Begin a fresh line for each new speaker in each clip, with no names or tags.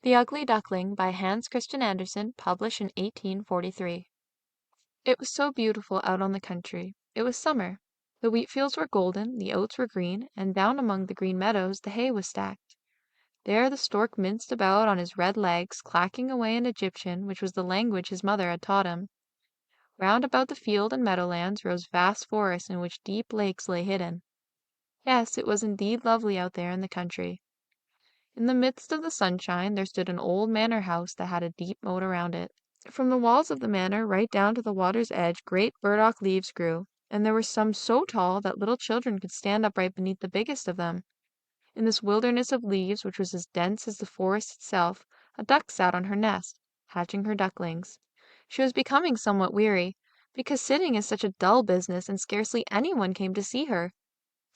The Ugly Duckling by Hans Christian Andersen, published in 1843. It was so beautiful out on the country. It was summer. The wheat fields were golden, the oats were green, and down among the green meadows the hay was stacked. There the stork minced about on his red legs, clacking away in Egyptian, which was the language his mother had taught him. Round about the field and meadowlands rose vast forests in which deep lakes lay hidden. Yes, it was indeed lovely out there in the country. In the midst of the sunshine there stood an old manor house that had a deep moat around it. From the walls of the manor right down to the water's edge great burdock leaves grew, and there were some so tall that little children could stand upright beneath the biggest of them. In this wilderness of leaves, which was as dense as the forest itself, a duck sat on her nest, hatching her ducklings. She was becoming somewhat weary, because sitting is such a dull business, and scarcely anyone came to see her.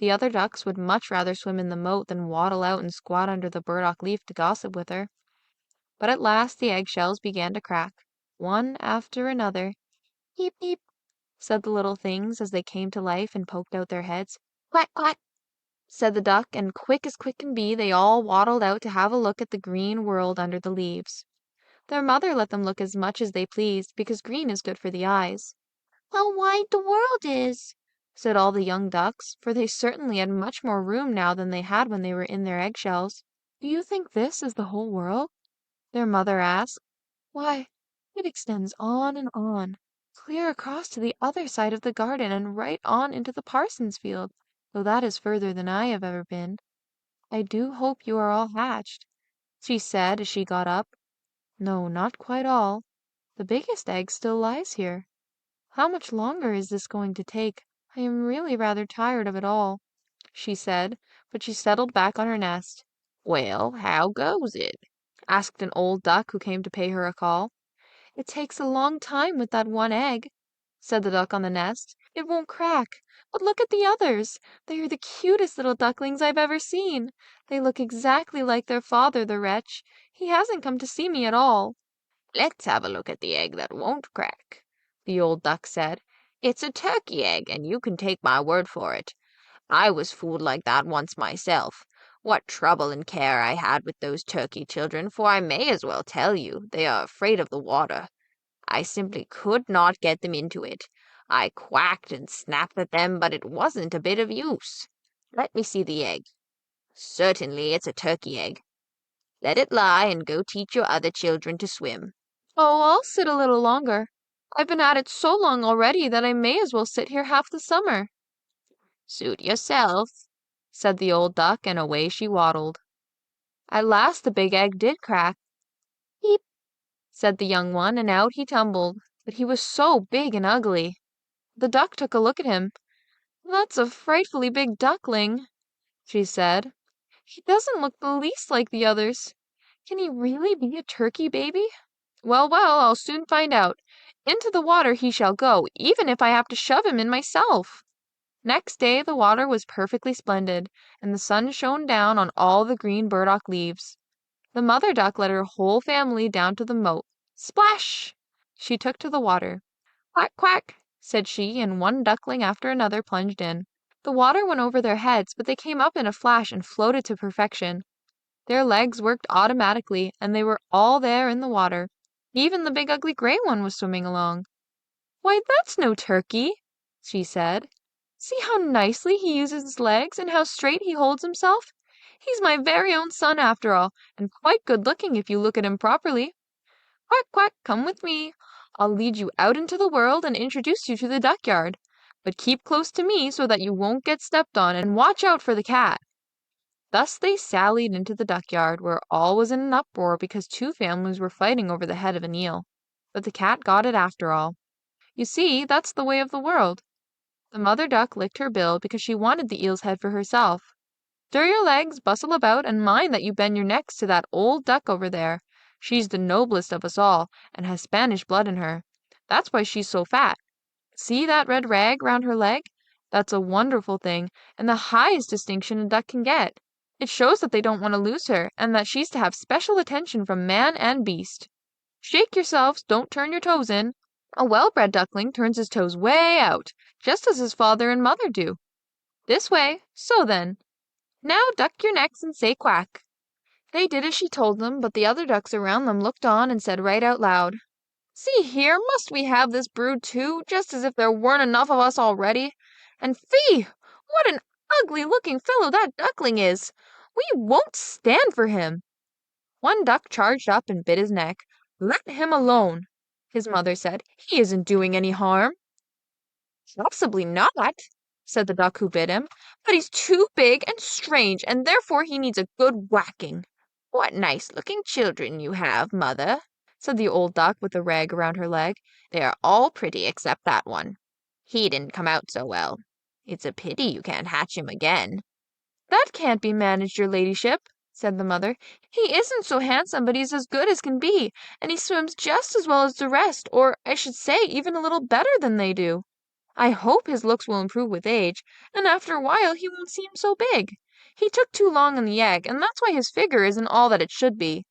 The other ducks would much rather swim in the moat than waddle out and squat under the burdock leaf to gossip with her. But at last the eggshells began to crack, one after another. "Peep, peep," said the little things as they came to life and poked out their heads. "Quack, quack," said the duck, and quick as quick can be they all waddled out to have a look at the green world under the leaves. Their mother let them look as much as they pleased, because green is good for the eyes. "How wide the world is!" said all the young ducks, for they certainly had much more room now than they had when they were in their eggshells. "Do you think this is the whole world?" their mother asked. "Why, it extends on and on, clear across to the other side of the garden and right on into the parson's field, though that is further than I have ever been. I do hope you are all hatched," she said as she got up. "No, not quite all. The biggest egg still lies here. How much longer is this going to take? I am really rather tired of it all," she said, but she settled back on her nest.
"Well, how goes it?"
asked an old duck who came to pay her a call. "It takes a long time with that one egg," said the duck on the nest. "It won't crack. But look at the others. They are the cutest little ducklings I've ever seen. They look exactly like their father, the wretch. He hasn't come to see me at all."
"Let's have a look at the egg that won't crack," the old duck said. "It's a turkey egg, and you can take my word for it. I was fooled like that once myself. What trouble and care I had with those turkey children, for I may as well tell you, they are afraid of the water. I simply could not get them into it. I quacked and snapped at them, but it wasn't a bit of use. Let me see the egg. Certainly it's a turkey egg. Let it lie and go teach your other children to swim."
"Oh, I'll sit a little longer. I've been at it so long already that I may as well sit here half the summer."
"Suit yourself,"
said the old duck, and away she waddled. At last the big egg did crack. "Peep," said the young one, and out he tumbled, but he was so big and ugly. The duck took a look at him. "That's a frightfully big duckling," she said. "He doesn't look the least like the others. Can he really be a turkey baby? Well, well, I'll soon find out. Into the water he shall go, even if I have to shove him in myself." Next day the water was perfectly splendid, and the sun shone down on all the green burdock leaves. The mother duck led her whole family down to the moat. Splash! She took to the water. "Quack, quack!" said she, and one duckling after another plunged in. The water went over their heads, but they came up in a flash and floated to perfection. Their legs worked automatically, and they were all there in the water. Even the big ugly gray one was swimming along. "Why, that's no turkey," she said. "See how nicely he uses his legs, and how straight he holds himself. He's my very own son after all, and quite good looking if you look at him properly. Quack, quack, come with me. I'll lead you out into the world and introduce you to the duck yard. But keep close to me so that you won't get stepped on, and watch out for the cat." Thus they sallied into the duck yard, where all was in an uproar because two families were fighting over the head of an eel. But the cat got it after all. You see, that's the way of the world. The mother duck licked her bill because she wanted the eel's head for herself. "Stir your legs, bustle about, and mind that you bend your necks to that old duck over there. She's the noblest of us all, and has Spanish blood in her. That's why she's so fat. See that red rag round her leg? That's a wonderful thing, and the highest distinction a duck can get. It shows that they don't want to lose her, and that she's to have special attention from man and beast. Shake yourselves, don't turn your toes in. A well-bred duckling turns his toes way out, just as his father and mother do. This way, so then. Now duck your necks and say quack." They did as she told them, but the other ducks around them looked on and said right out loud, "See here, must we have this brood too, just as if there weren't enough of us already? And fie! What an ugly-looking fellow that duckling is! We won't stand for him." One duck charged up and bit his neck. "Let him alone," his mother said. "He isn't doing any harm." "Possibly not," said the duck who bit him, "but he's too big and strange, and therefore he needs a good whacking."
What nice-looking children you have, mother,
said the old duck with the rag around her leg.
they are all pretty except that one. He didn't come out so well. It's a pity you can't hatch him again.
"That can't be managed, your ladyship," said the mother. "He isn't so handsome, but he's as good as can be, and he swims just as well as the rest, or, I should say, even a little better than they do. I hope his looks will improve with age, and after a while he won't seem so big. He took too long in the egg, and that's why his figure isn't all that it should be."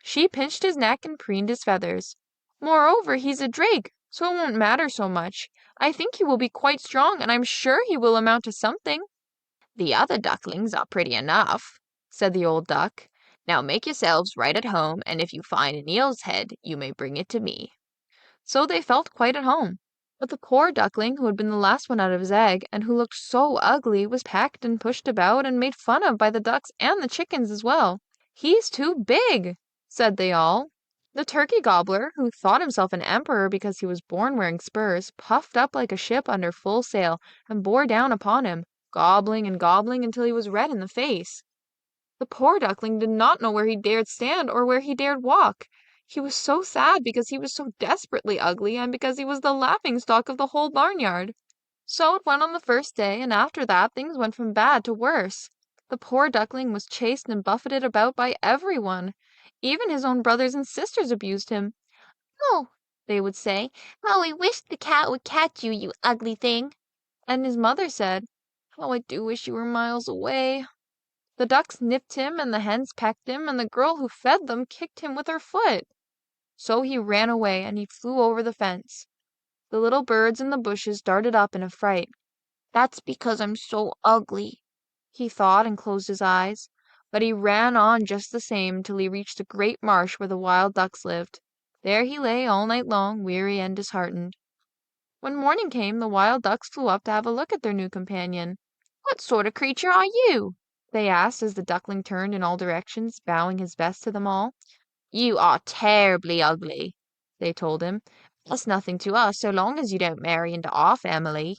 She pinched his neck and preened his feathers. "Moreover, he's a drake, so it won't matter so much. I think he will be quite strong, and I'm sure he will amount to something."
The other ducklings are pretty enough,
said the old duck.
Now make yourselves right at home, and if you find an eel's head, you may bring it to me.
So they felt quite at home. But the poor duckling, who had been the last one out of his egg, and who looked so ugly, was pecked and pushed about and made fun of by the ducks and the chickens as well. "He's too big," said they all. The turkey gobbler, who thought himself an emperor because he was born wearing spurs, puffed up like a ship under full sail and bore down upon him, gobbling and gobbling until he was red in the face. The poor duckling did not know where he dared stand or where he dared walk. He was so sad because he was so desperately ugly, and because he was the laughing-stock of the whole barnyard. So it went on the first day, and after that things went from bad to worse. The poor duckling was chased and buffeted about by everyone. Even his own brothers and sisters abused him. "Oh," they would say, "how I wish the cat would catch you, you ugly thing." And his mother said, "How I do wish you were miles away." The ducks nipped him, and the hens pecked him, and the girl who fed them kicked him with her foot. So he ran away, and he flew over the fence. The little birds in the bushes darted up in a fright. "That's because I'm so ugly," he thought, and closed his eyes. But he ran on just the same till he reached a great marsh where the wild ducks lived. There he lay all night long, weary and disheartened. When morning came, the wild ducks flew up to have a look at their new companion. "What sort of creature are you?" they asked as the duckling turned in all directions, bowing his best to them all.
You are terribly ugly, they told him. That's nothing to us so long as you don't marry into our family.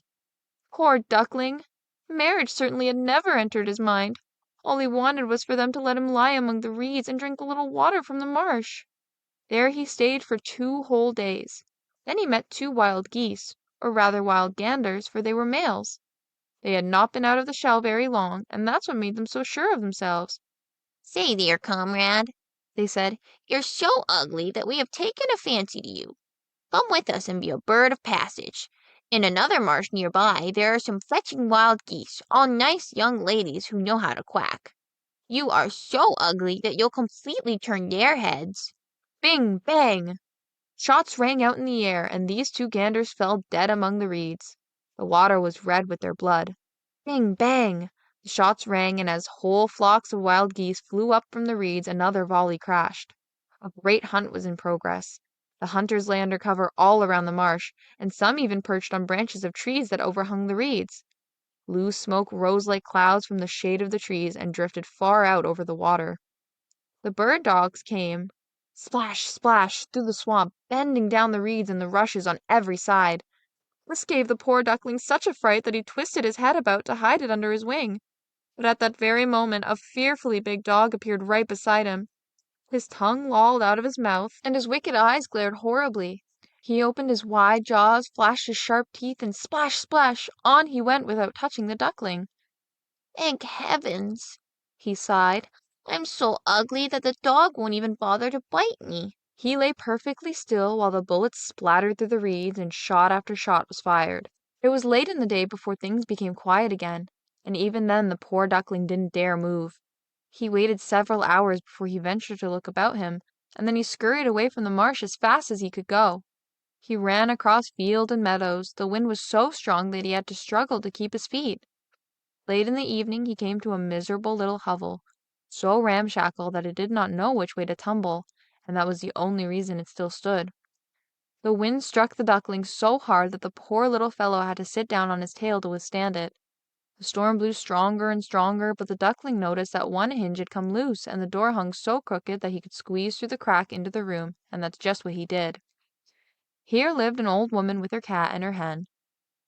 Poor duckling! Marriage certainly had never entered his mind. All he wanted was for them to let him lie among the reeds and drink a little water from the marsh. There he stayed for 2 whole days. Then he met 2 wild geese, or rather wild ganders, for they were males. They had not been out of the shell very long, and that's what made them so sure of themselves.
Say, dear comrade, they said, you're so ugly that we have taken a fancy to you. Come with us and be a bird of passage. In another marsh near by there are some fetching wild geese, all nice young ladies who know how to quack. You are so ugly that you'll completely turn their heads."
Bing, bang! Shots rang out in the air, and these 2 ganders fell dead among the reeds. The water was red with their blood. Bing, bang! The shots rang, and as whole flocks of wild geese flew up from the reeds, another volley crashed. A great hunt was in progress. The hunters lay under cover all around the marsh, and some even perched on branches of trees that overhung the reeds. Blue smoke rose like clouds from the shade of the trees and drifted far out over the water. The bird dogs came, splash, splash, through the swamp, bending down the reeds and the rushes on every side. This gave the poor duckling such a fright that he twisted his head about to hide it under his wing. But at that very moment a fearfully big dog appeared right beside him. His tongue lolled out of his mouth, and his wicked eyes glared horribly. He opened his wide jaws, flashed his sharp teeth, and splash, splash, on he went without touching the duckling.
Thank heavens, he sighed. I'm so ugly that the dog won't even bother to bite me.
He lay perfectly still while the bullets splattered through the reeds and shot after shot was fired. It was late in the day before things became quiet again, and even then the poor duckling didn't dare move. He waited several hours before he ventured to look about him, and then he scurried away from the marsh as fast as he could go. He ran across field and meadows. The wind was so strong that he had to struggle to keep his feet. Late in the evening he came to a miserable little hovel. so ramshackle that it did not know which way to tumble, and that was the only reason it still stood. The wind struck the duckling so hard that the poor little fellow had to sit down on his tail to withstand it. The storm blew stronger and stronger, but the duckling noticed that one hinge had come loose, and the door hung so crooked that he could squeeze through the crack into the room, and that's just what he did. Here lived an old woman with her cat and her hen.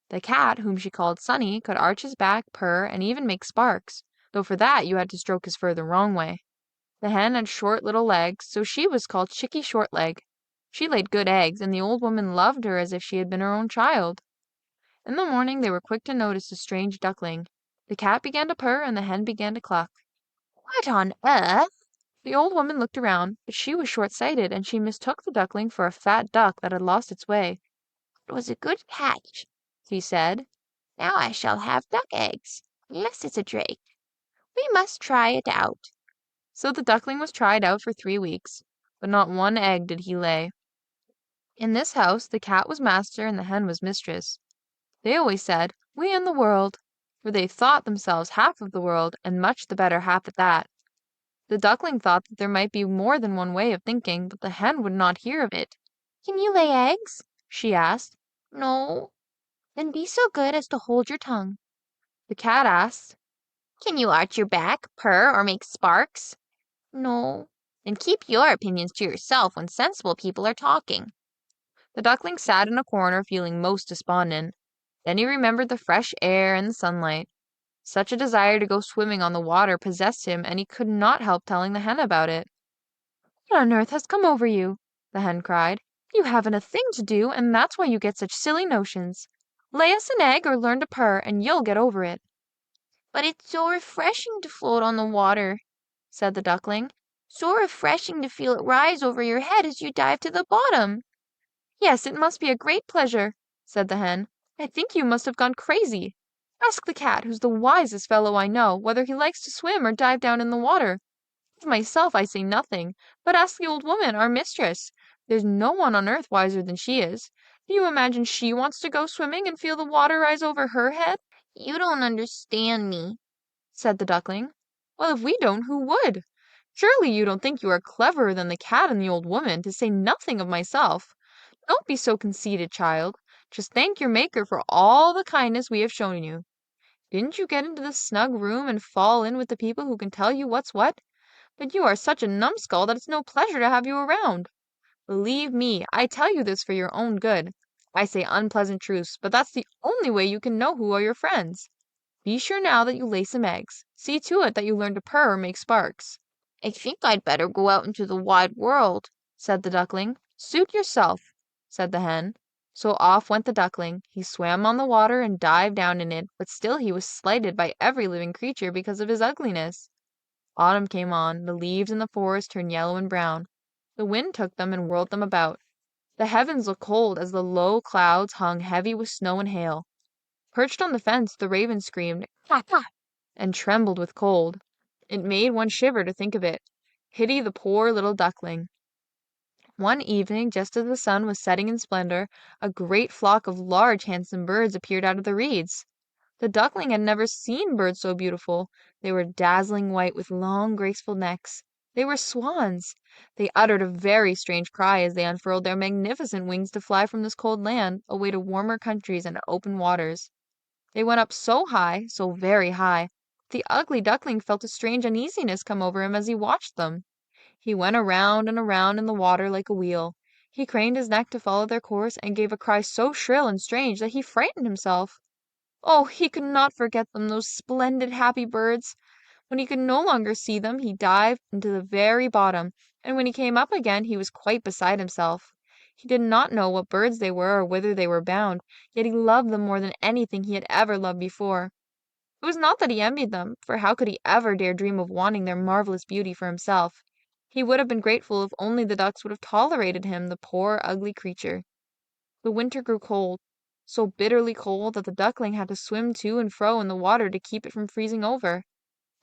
The cat, whom she called Sunny, could arch his back, purr, and even make sparks, though for that you had to stroke his fur the wrong way. The hen had short little legs, so she was called Chickie Shortleg. She laid good eggs, and the old woman loved her as if she had been her own child. In the morning they were quick to notice a strange duckling. The cat began to purr, and the hen began to cluck.
What on earth?
The old woman looked around, but she was short-sighted, and she mistook the duckling for a fat duck that had lost its way.
It was a good catch, she said. Now I shall have duck eggs, unless it's a drake. We must try it out.
So the duckling was tried out for 3 weeks, but not one egg did he lay. In this house the cat was master and the hen was mistress. They always said, "We and the world," for they thought themselves half of the world, and much the better half at that. The duckling thought that there might be more than one way of thinking, but the hen would not hear of it.
Can you lay eggs?
She asked.
No. Then be so good as to hold your tongue.
The cat asked.
Can you arch your back, purr, or make sparks? No. Then keep your opinions to yourself when sensible people are talking.
The duckling sat in a corner feeling most despondent. Then he remembered the fresh air and the sunlight. Such a desire to go swimming on the water possessed him, and he could not help telling the hen about it. "What on earth has come over you?" the hen cried. "You haven't a thing to do, and that's why you get such silly notions. Lay us an egg or learn to purr, and you'll get over it."
But it's so refreshing to float on the water, said the duckling. So refreshing to feel it rise over your head as you dive to the bottom.
"Yes, it must be a great pleasure," said the hen. "I think you must have gone crazy. Ask the cat, who's the wisest fellow I know, whether he likes to swim or dive down in the water. Of myself I say nothing, but ask the old woman, our mistress. There's no one on earth wiser than she is. Do you imagine she wants to go swimming and feel the water rise over her head?"
You don't understand me,
said the duckling. "Well, if we don't, who would? Surely you don't think you are cleverer than the cat and the old woman, to say nothing of myself. Don't be so conceited, child. Just thank your Maker for all the kindness we have shown you. Didn't you get into this snug room and fall in with the people who can tell you what's what? But you are such a numbskull that it's no pleasure to have you around. Believe me, I tell you this for your own good. I say unpleasant truths, but that's the only way you can know who are your friends. Be sure now that you lay some eggs. See to it that you learn to purr or make sparks."
I think I'd better go out into the wide world,
said the duckling. "Suit yourself," said the hen. So off went the duckling. He swam on the water and dived down in it, but still he was slighted by every living creature because of his ugliness. Autumn came on. The leaves in the forest turned yellow and brown. The wind took them and whirled them about. The heavens looked cold as the low clouds hung heavy with snow and hail. Perched on the fence, the raven screamed, "Caw, caw," and trembled with cold. It made one shiver to think of it. Pity the poor little duckling. One evening, just as the sun was setting in splendor, a great flock of large, handsome birds appeared out of the reeds. The duckling had never seen birds so beautiful. They were dazzling white with long, graceful necks. They were swans. They uttered a very strange cry as they unfurled their magnificent wings to fly from this cold land away to warmer countries and open waters. They went up so high, so very high, the ugly duckling felt a strange uneasiness come over him as he watched them. He went around and around in the water like a wheel. He craned his neck to follow their course and gave a cry so shrill and strange that he frightened himself. Oh, he could not forget them, those splendid, happy birds. When he could no longer see them, he dived into the very bottom, and when he came up again, he was quite beside himself. He did not know what birds they were or whither they were bound, yet he loved them more than anything he had ever loved before. It was not that he envied them, for how could he ever dare dream of wanting their marvelous beauty for himself? He would have been grateful if only the ducks would have tolerated him, the poor, ugly creature. The winter grew cold, so bitterly cold that the duckling had to swim to and fro in the water to keep it from freezing over.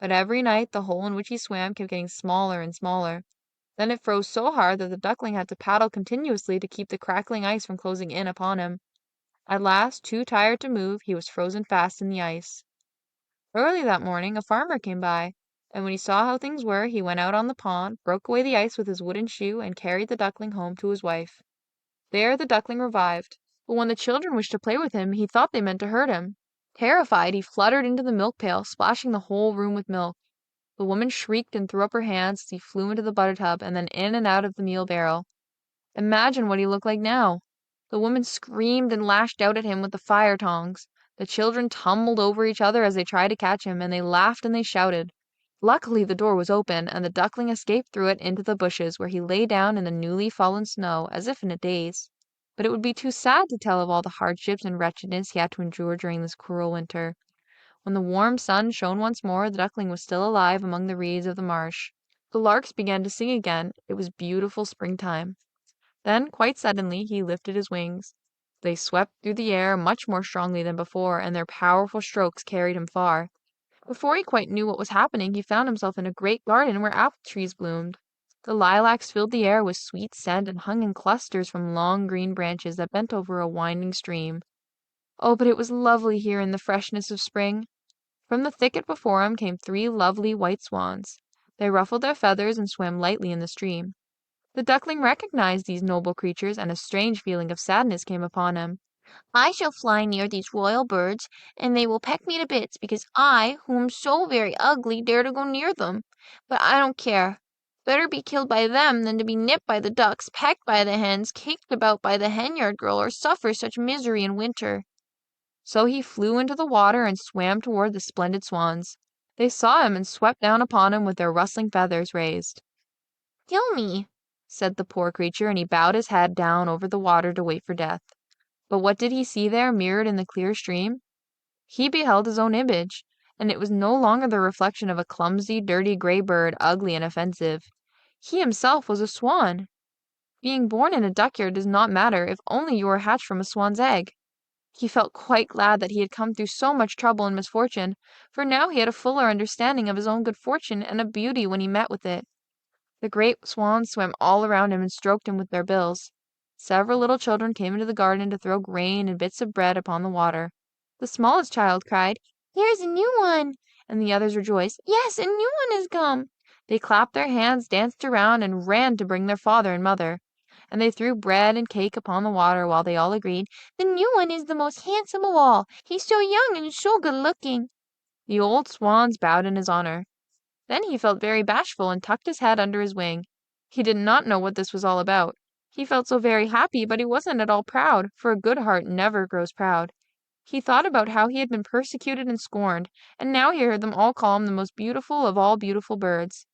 But every night the hole in which he swam kept getting smaller and smaller. Then it froze so hard that the duckling had to paddle continuously to keep the crackling ice from closing in upon him. At last, too tired to move, he was frozen fast in the ice. Early that morning a farmer came by. And when he saw how things were, he went out on the pond, broke away the ice with his wooden shoe, and carried the duckling home to his wife. There the duckling revived, but when the children wished to play with him, he thought they meant to hurt him. Terrified, he fluttered into the milk pail, splashing the whole room with milk. The woman shrieked and threw up her hands as he flew into the butter tub and then in and out of the meal barrel. Imagine what he looked like now. The woman screamed and lashed out at him with the fire tongs. The children tumbled over each other as they tried to catch him, and they laughed and they shouted. Luckily, the door was open, and the duckling escaped through it into the bushes, where he lay down in the newly fallen snow, as if in a daze. But it would be too sad to tell of all the hardships and wretchedness he had to endure during this cruel winter. When the warm sun shone once more, the duckling was still alive among the reeds of the marsh. The larks began to sing again. It was beautiful springtime. Then, quite suddenly, he lifted his wings. They swept through the air much more strongly than before, and their powerful strokes carried him far. Before he quite knew what was happening, he found himself in a great garden where apple trees bloomed. The lilacs filled the air with sweet scent and hung in clusters from long green branches that bent over a winding stream. Oh, but it was lovely here in the freshness of spring. From the thicket before him came 3 lovely white swans. They ruffled their feathers and swam lightly in the stream. The duckling recognized these noble creatures, and a strange feeling of sadness came upon him.
I shall fly near these royal birds, and they will peck me to bits because I, who am so very ugly, dare to go near them. But I don't care. Better be killed by them than to be nipped by the ducks, pecked by the hens, kicked about by the henyard girl, or suffer such misery in winter.
So he flew into the water and swam toward the splendid swans. They saw him and swept down upon him with their rustling feathers raised.
Kill me,
Said the poor creature, and he bowed his head down over the water to wait for death. But what did he see there, mirrored in the clear stream? He beheld his own image, and it was no longer the reflection of a clumsy, dirty gray bird, ugly and offensive. He himself was a swan. Being born in a duckyard does not matter if only you are hatched from a swan's egg. He felt quite glad that he had come through so much trouble and misfortune, for now he had a fuller understanding of his own good fortune and of beauty when he met with it. The great swans swam all around him and stroked him with their bills. Several little children came into the garden to throw grain and bits of bread upon the water. The smallest child cried,
"Here's a new one!"
and the others rejoiced,
"Yes, a new one has come!"
They clapped their hands, danced around, and ran to bring their father and mother. And they threw bread and cake upon the water while they all agreed,
"The new one is the most handsome of all. He's so young and so good looking."
The old swans bowed in his honor. Then he felt very bashful and tucked his head under his wing. He did not know what this was all about. He felt so very happy, but he wasn't at all proud, for a good heart never grows proud. He thought about how he had been persecuted and scorned, and now he heard them all call him the most beautiful of all beautiful birds.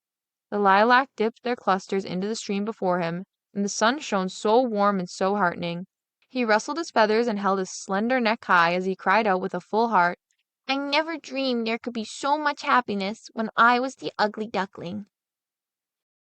The lilac dipped their clusters into the stream before him, and the sun shone so warm and so heartening. He rustled his feathers and held his slender neck high as he cried out with a full heart,
"I never dreamed there could be so much happiness when I was the ugly duckling."